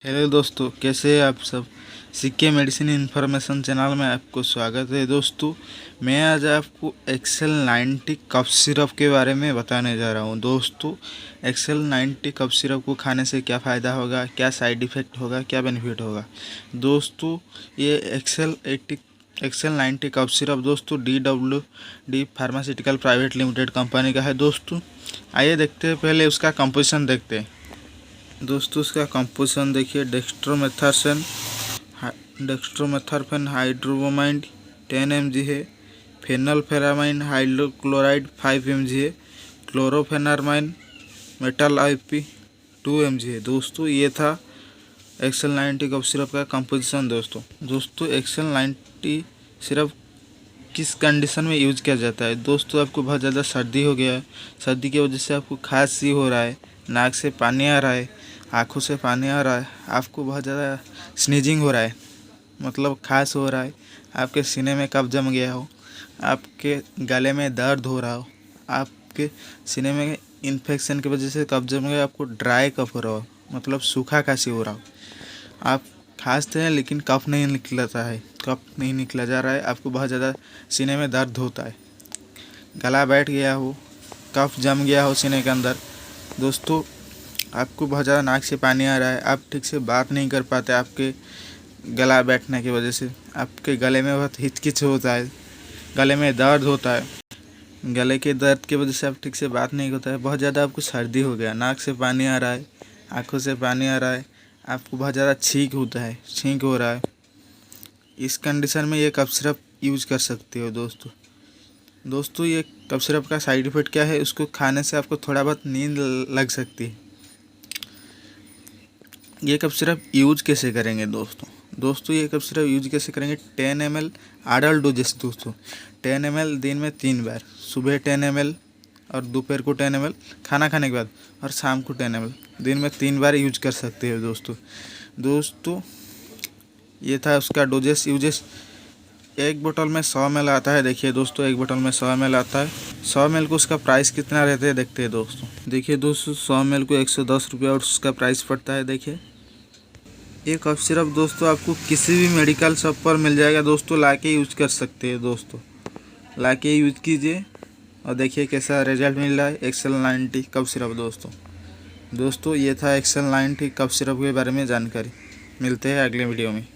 Hello दोस्तों, कैसे हैं आप सब। सिक्के मेडिसिन इन्फॉर्मेशन चैनल में आपको स्वागत है। दोस्तों, मैं आज आपको एक्सेल 90 कफ सिरप के बारे में बताने जा रहा हूं। दोस्तों, एक्सेल 90 कफ सिरप को खाने से क्या फ़ायदा होगा, क्या साइड इफ़ेक्ट होगा, क्या बेनिफिट होगा। दोस्तों, ये एक्सेल 90 कफ सिरप दोस्तों DWD pharmaceutical private limited company का है। दोस्तों, आइए देखते हैं, पहले उसका कंपोजिशन देखते हैं। दोस्तों, इसका कंपोजिशन देखिए। डेक्स्ट्रोमेथर्फेन हाइड्रोब्रोमाइड 10 mg है। फेनोल्फेरामाइन हाइड्रोक्लोराइड 5 mg है। क्लोरोफेनामाइन मेटल IP 2 mg है। दोस्तों, ये था एक्सेल 90 कफ सिरप का कंपोजिशन। दोस्तों एक्सेल 90 सिरप किस कंडीशन में यूज किया जाता है। दोस्तों, आपको बहुत ज़्यादा सर्दी हो गया है, सर्दी की वजह से आपको खांसी हो रहा है, नाक से पानी आ रहा है, आँखों से पानी आ रहा है, आपको बहुत ज़्यादा स्नीजिंग हो रहा है, मतलब खांस हो रहा है, आपके सीने में कफ जम गया हो, आपके गले में दर्द हो रहा हो, आपके सीने में इन्फेक्शन की वजह से कफ जम गया, आपको ड्राई कफ हो रहा हो, मतलब सूखा खांसी हो रहा हो, आप खांसते हैं लेकिन कफ नहीं निकलता है, कफ नहीं निकला जा रहा है, आपको बहुत ज़्यादा सीने में दर्द होता है, गला बैठ गया हो, कफ जम गया हो सीने के अंदर। दोस्तों, आपको बहुत ज़्यादा नाक से पानी आ रहा है, आप ठीक से बात नहीं कर पाते, आपके गला बैठने की वजह से आपके गले में बहुत हिचकिच होता है, गले में दर्द होता है, गले के दर्द की वजह से आप ठीक से बात नहीं होता है, बहुत ज़्यादा आपको सर्दी हो गया, नाक से पानी आ रहा है, आँखों से पानी आ रहा है, आपको बहुत ज़्यादा छींक होता है, छींक हो रहा है, इस कंडीशन में ये कफ सिरप यूज कर सकते हो। दोस्तों, ये कफ सिरप का साइड इफ़ेक्ट क्या है, उसको खाने से आपको थोड़ा बहुत नींद लग सकती है। ये कफ सिरप यूज कैसे करेंगे दोस्तों, ये कफ सिरप यूज कैसे करेंगे। 10 ml एडल्ट डोजेस। दोस्तों, 10 ml दिन में 3 बार, सुबह 10 ml और दोपहर को 10 ml खाना खाने के बाद, और शाम को 10 ml दिन में 3 बार यूज कर सकते हो। दोस्तों, ये था उसका डोजेस यूजेस। एक बोतल में 100 ml आता है। देखिए दोस्तों, एक बोतल में 100 ml आता है। 100 ml को उसका प्राइस कितना रहता है देखते हैं दोस्तों। देखिए दोस्तों, 100 ml को 110 रुपया और उसका प्राइस पड़ता है। देखिए, ये कफ सिरप दोस्तों आपको किसी भी मेडिकल शॉप पर मिल जाएगा। दोस्तों, लाके यूज कर सकते हैं। दोस्तों, लाके यूज कीजिए और देखिए कैसा रिजल्ट मिल रहा है एक्सेल 90 कफ सिरप। दोस्तों, ये था एक्सेल 90 कफ सिरप के बारे में जानकारी। मिलते हैं अगले वीडियो में।